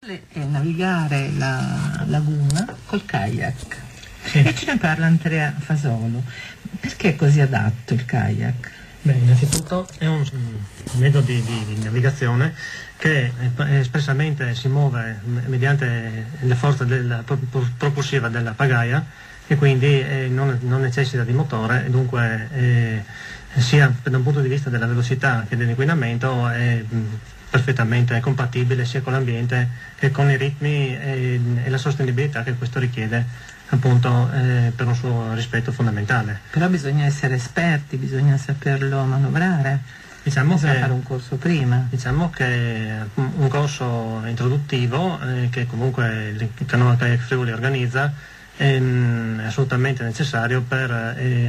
E navigare la laguna col kayak. Sì. E ce ne parla Andrea Fasolo. Perché è così adatto il kayak? Beh, innanzitutto è un metodo di navigazione che espressamente si muove mediante la forza propulsiva della pagaia e quindi non necessita di motore e dunque sia da un punto di vista della velocità che dell'inquinamento è perfettamente compatibile sia con l'ambiente che con i ritmi e la sostenibilità che questo richiede appunto per un suo rispetto fondamentale. Però bisogna essere esperti, bisogna saperlo manovrare, bisogna fare un corso prima. Diciamo che un corso introduttivo che comunque il Canoa Kayak Friuli organizza è assolutamente necessario per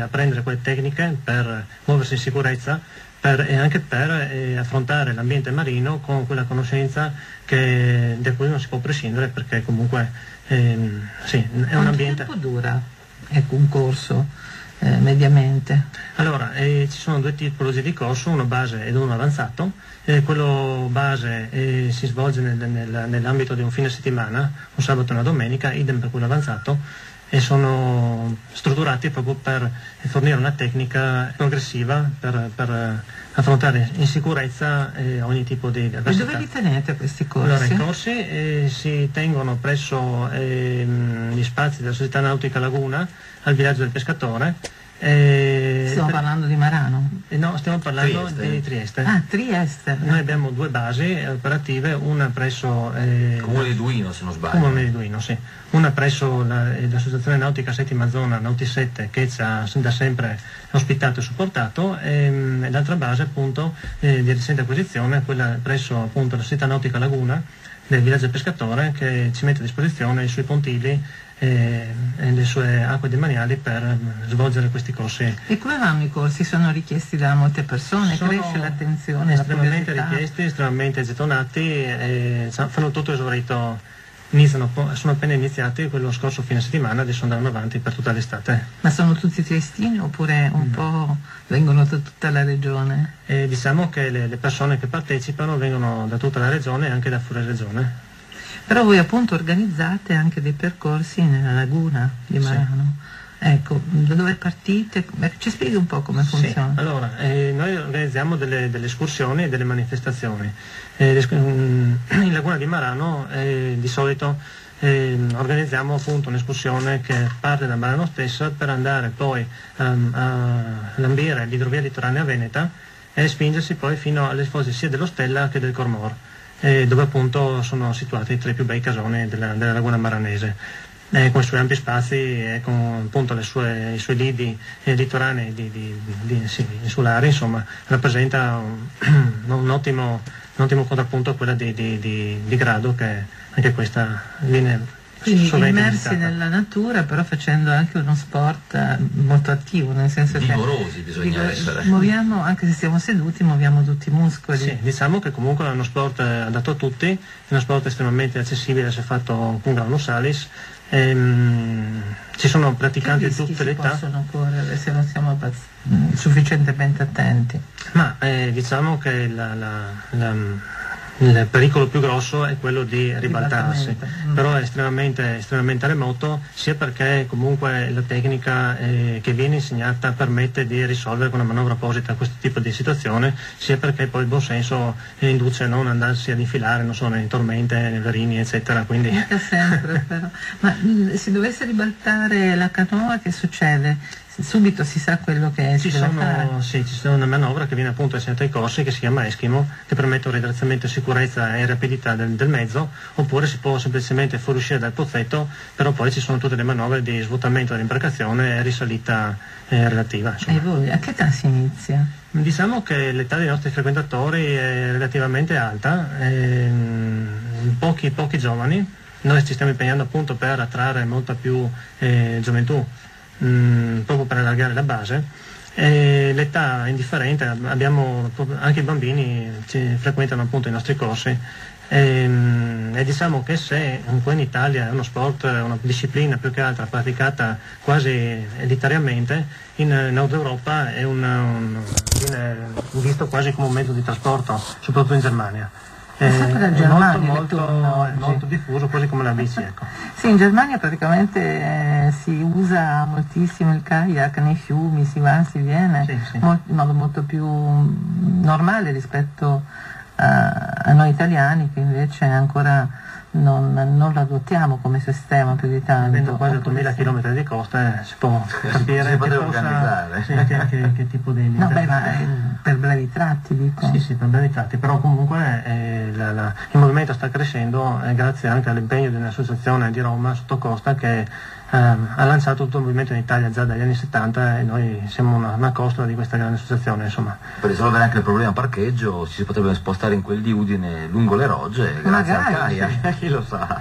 apprendere quelle tecniche, per muoversi in sicurezza e anche per affrontare l'ambiente marino con quella conoscenza da cui non si può prescindere, perché comunque sì, è un ambiente. Quanto tempo dura un corso mediamente? Allora, ci sono due tipologie di corso, uno base ed uno avanzato. Quello base si svolge nell'ambito di un fine settimana, un sabato e una domenica, idem per quello avanzato, e sono strutturati proprio per fornire una tecnica progressiva per affrontare in sicurezza ogni tipo di avversità. E dove li tenete questi corsi? Allora, i corsi si tengono presso gli spazi della Società Nautica Laguna, al villaggio del Pescatore. Stiamo parlando di Marano? No, stiamo parlando di Trieste. Ah, Trieste. Noi abbiamo due basi operative, una presso Comune di Duino, se non sbaglio. Comune di Duino, sì. Una presso l'Associazione Nautica Settima Zona, Nautisette, che ci ha da sempre ospitato e supportato, e l'altra base appunto di recente acquisizione, quella presso appunto la Società Nautica Laguna del villaggio del Pescatore, che ci mette a disposizione i suoi pontili e le sue acque demaniali per svolgere questi corsi. E come vanno i corsi? Sono richiesti da molte persone? Cresce l'attenzione, la estremamente curiosità? richiesti, estremamente gettonati, fanno tutto esaurito, sono appena iniziati quello scorso fine settimana, adesso andranno avanti per tutta l'estate. Ma sono tutti triestini oppure un po' vengono da tutta la regione? Diciamo che le persone che partecipano vengono da tutta la regione e anche da fuori regione. Però voi appunto organizzate anche dei percorsi nella laguna di Marano. Sì. Ecco, da dove partite? Ci spieghi un po' come funziona? Sì. Allora, noi organizziamo delle escursioni e delle manifestazioni. In Laguna di Marano di solito organizziamo appunto un'escursione che parte da Marano stessa per andare poi a lambire l'idrovia litoranea veneta e spingersi poi fino alle sfosi sia dello Stella che del Cormor, dove appunto sono situati tra i più bei casoni della laguna maranese, con i suoi ampi spazi e con appunto i suoi lidi litoranei insulari, insomma rappresenta un ottimo contrappunto a quella di grado, che anche questa viene quindi immersi nella natura, però facendo anche uno sport molto attivo, nel senso vigorosi bisogna essere. Muoviamo, anche se stiamo seduti, muoviamo tutti i muscoli. Sì, diciamo che comunque è uno sport adatto a tutti, è uno sport estremamente accessibile se fatto con Granus Salis. Ci sono praticanti di tutte le età. Possono correre se non siamo sufficientemente attenti? Ma diciamo che il pericolo più grosso è quello di ribaltarsi, però è estremamente remoto, sia perché comunque la tecnica che viene insegnata permette di risolvere con una manovra apposita questo tipo di situazione, sia perché poi il buon senso induce a non andarsi ad infilare, non so, in tormente, nei verini, eccetera. Quindi sempre, però. Ma se dovesse ribaltare la canoa, che succede? Subito si sa quello che ci sono una manovra che viene appunto insegnata ai corsi, che si chiama Eschimo, che permette un raddrizzamento in sicurezza e rapidità del mezzo, oppure si può semplicemente fuoriuscire dal pozzetto, però poi ci sono tutte le manovre di svuotamento dell'imbarcazione e risalita relativa. Insomma. E voi, a che età si inizia? Diciamo che l'età dei nostri frequentatori è relativamente alta, pochi giovani. Noi ci stiamo impegnando appunto per attrarre molta più gioventù, proprio per allargare la base. L'età è indifferente, abbiamo anche i bambini ci frequentano appunto i nostri corsi, e diciamo che se qua in Italia è uno sport, una disciplina più che altra praticata quasi elitariamente, in Nord Europa viene visto quasi come un mezzo di trasporto, soprattutto in Germania. sempre la Germania ritorna molto diffuso, così come la bici, ecco. Sì, in Germania praticamente si usa moltissimo il kayak nei fiumi, si va, si viene, Sì. in modo molto più normale rispetto a noi italiani, che invece ancora non lo adottiamo come sistema più di tanto. Avendo quasi 8.000 km di costa, si può capire si poteva organizzare. che tipo di... No, beh, ma per brevi tratti, dico. Sì, per brevi tratti, però comunque il movimento sta crescendo grazie anche all'impegno di un'associazione di Roma sotto costa che ha lanciato tutto il movimento in Italia già dagli anni 70 e noi siamo una costola di questa grande associazione, insomma. Per risolvere anche il problema parcheggio ci si potrebbe spostare in quel di Udine lungo le Rogge grazie al kayak, chi lo sa.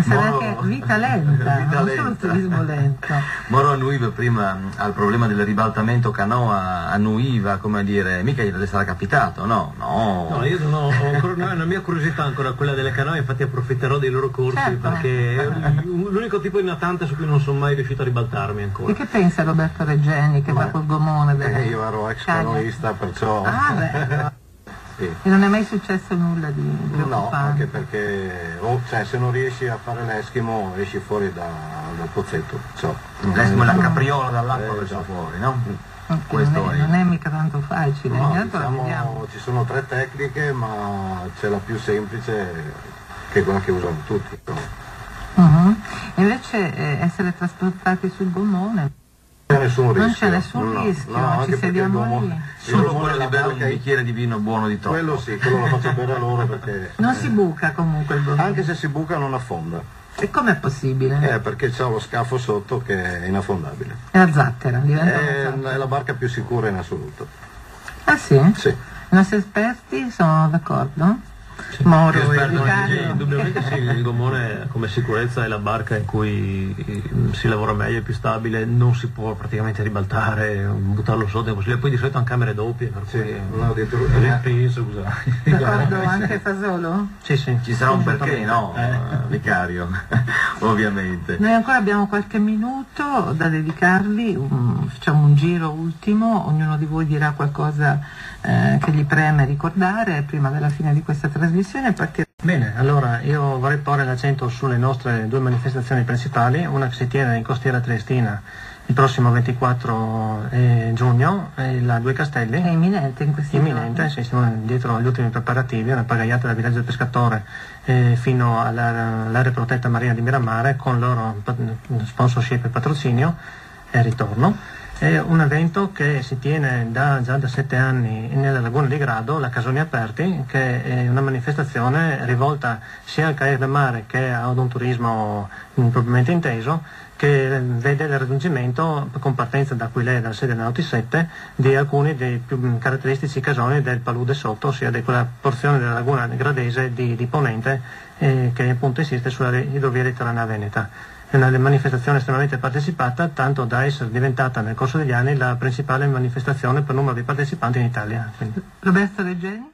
Sarà anche vita lenta, non solo turismo lento. Moro annuiva prima al problema del ribaltamento canoa, annuiva, come dire, mica gli sarà capitato, no? No, io non ho ancora, la mia curiosità è ancora quella delle canoe, infatti approfitterò dei loro corsi, certo, perché è l'unico tipo di natante su cui non sono mai riuscito a ribaltarmi ancora. E che pensa Roberto Regeni che va col gommone? Io ero ex canoista, perciò... Ah, beh. Sì. E non è mai successo nulla di preoccupante? No, anche perché se non riesci a fare l'Eskimo esci fuori dal pozzetto. L'Eskimo è la capriola dall'acqua verso esatto. fuori, no? Okay, Questo non è mica tanto facile. No, Intanto la vediamo. ci sono 3 tecniche, ma c'è la più semplice che è quella che usano tutti. Invece essere trasportati sul gommone Non c'è nessun rischio. non c'è nessun rischio, no, ci anche perché sediamo lì. Solo quello di bere un bicchiere di vino buono di troppo. Quello sì, quello lo faccio bere a loro perché... Non si buca comunque il gommone. Anche se si buca non affonda. E com'è possibile? Perché c'ha lo scafo sotto che è inaffondabile. È la zattera, diventa una zattera. È la barca più sicura in assoluto. Ah sì? Sì. I nostri esperti sono d'accordo? Moro e Sì, Riccardo? indubbiamente sì, il gommone come sicurezza è la barca in cui si lavora meglio, è più stabile, non si può praticamente ribaltare, buttarlo sotto, è possibile. Poi di solito hanno camere doppie, per cui No, addirittura... scusa. D'accordo anche Fasolo? Sì. Ci sarà un perché, no? Vicario, ovviamente. Noi ancora abbiamo qualche minuto da dedicarvi, facciamo un giro ultimo, ognuno di voi dirà qualcosa che gli preme ricordare prima della fine di questa trasmissione. Bene, allora io vorrei porre l'accento sulle nostre 2 manifestazioni principali, una che si tiene in Costiera Triestina il prossimo 24 giugno, e la Due Castelli. È imminente in questi Imminente, sì, siamo dietro agli ultimi preparativi, una pagaiata dal villaggio del Pescatore fino all'area protetta marina di Miramare con loro sponsorship e patrocinio e ritorno. È un evento che si tiene già da 7 anni nella Laguna di Grado, la Casoni Aperti, che è una manifestazione rivolta sia al kayak da mare che ad un turismo propriamente inteso, che vede il raggiungimento, con partenza da Aquilea, dalla sede Nauti 7, di alcuni dei più caratteristici casoni del Palude Sotto, ossia di quella porzione della laguna gradese di Ponente che appunto esiste sulla idrovia di Terana Veneta. È una manifestazione estremamente partecipata, tanto da essere diventata nel corso degli anni la principale manifestazione per numero di partecipanti in Italia. Roberto Regeni?